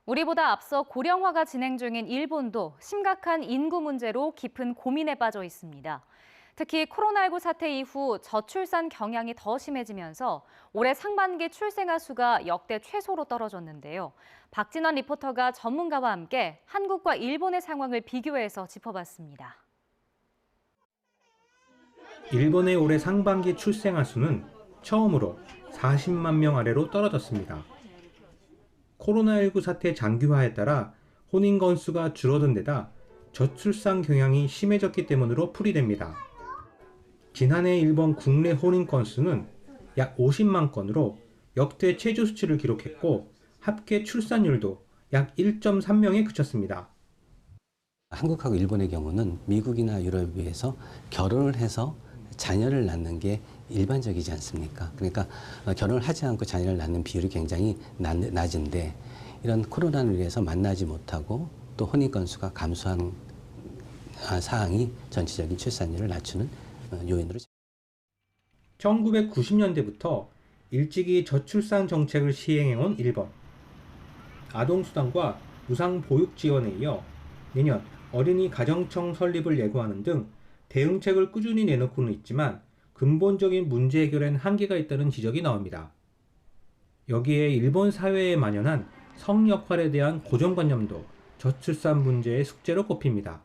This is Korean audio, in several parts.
우리보다 앞서 고령화가 진행 중인 일본도 심각한 인구 문제로 깊은 고민에 빠져 있습니다. 특히 코로나19 사태 이후 저출산 경향이 더 심해지면서 올해 상반기 출생아 수가 역대 최소로 떨어졌는데요. 박진원 리포터가 전문가와 함께 한국과 일본의 상황을 비교해서 짚어봤습니다. 일본의 올해 상반기 출생아 수는 처음으로 40만 명 아래로 떨어졌습니다. 코로나19 사태 장기화에 따라 혼인 건수가 줄어든 데다 저출산 경향이 심해졌기 때문으로 풀이됩니다. 지난해 일본 국내 혼인 건수는 약 50만 건으로 역대 최저 수치를 기록했고 합계 출산율도 약 1.3명에 그쳤습니다. 한국하고 일본의 경우는 미국이나 유럽에 비해서 결혼을 해서 자녀를 낳는 게 일반적이지 않습니까? 그러니까 결혼을 하지 않고 자녀를 낳는 비율이 굉장히 낮은데 이런 코로나를 위해서 만나지 못하고 또 혼인 건수가 감소한 사항이 전체적인 출산율을 낮추는 요인으로. 1990년대부터 일찍이 저출산 정책을 시행해온 일본. 아동수당과 무상보육 지원에 이어 내년 어린이 가정청 설립을 예고하는 등 대응책을 꾸준히 내놓고는 있지만 근본적인 문제 해결엔 한계가 있다는 지적이 나옵니다. 여기에 일본 사회에 만연한 성 역할에 대한 고정관념도 저출산 문제의 숙제로 꼽힙니다.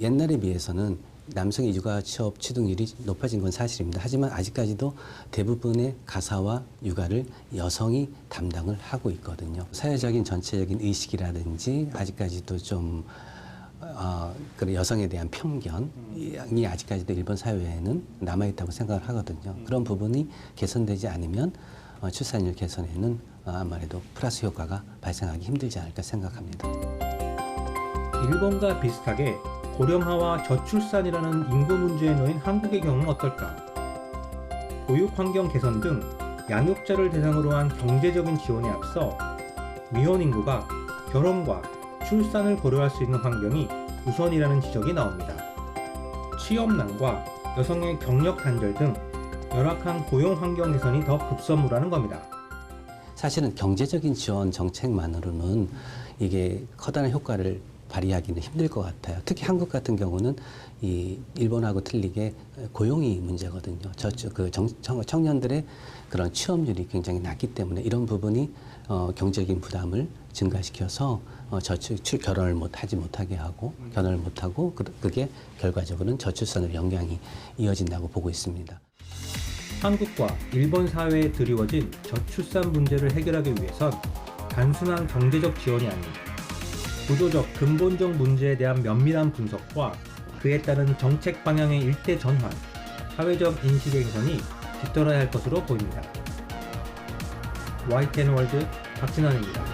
옛날에 비해서는 남성의 육아 취업 취득률이 높아진 건 사실입니다. 하지만 아직까지도 대부분의 가사와 육아를 여성이 담당을 하고 있거든요. 사회적인 전체적인 의식이라든지 아직까지도 좀 그런 여성에 대한 편견이 아직까지도 일본 사회에는 남아있다고 생각을 하거든요. 그런 부분이 개선되지 않으면 출산율 개선에는 아무래도 플러스 효과가 발생하기 힘들지 않을까 생각합니다. 일본과 비슷하게 고령화와 저출산이라는 인구 문제에 놓인 한국의 경우는 어떨까? 보육 환경 개선 등 양육자를 대상으로 한 경제적인 지원에 앞서 미혼 인구가 결혼과 출산을 고려할 수 있는 환경이 우선이라는 지적이 나옵니다. 취업난과 여성의 경력 단절 등 열악한 고용 환경 개선이 더 급선무라는 겁니다. 사실은 경제적인 지원 정책만으로는 이게 커다란 효과를 발휘하기는 힘들 것 같아요. 특히 한국 같은 경우는 이 일본하고 틀리게 고용이 문제거든요. 청년들의 그런 취업률이 굉장히 낮기 때문에 이런 부분이 경제적인 부담을 증가시켜서 결혼을 하지 못하게 하고 결혼을 못하고 그게 결과적으로는 저출산으로 영향이 이어진다고 보고 있습니다. 한국과 일본 사회에 드리워진 저출산 문제를 해결하기 위해선 단순한 경제적 지원이 아닌 구조적 근본적 문제에 대한 면밀한 분석과 그에 따른 정책 방향의 일대 전환, 사회적 인식의 개선이 뒤따라야 할 것으로 보입니다. YTN 월드 박진환입니다.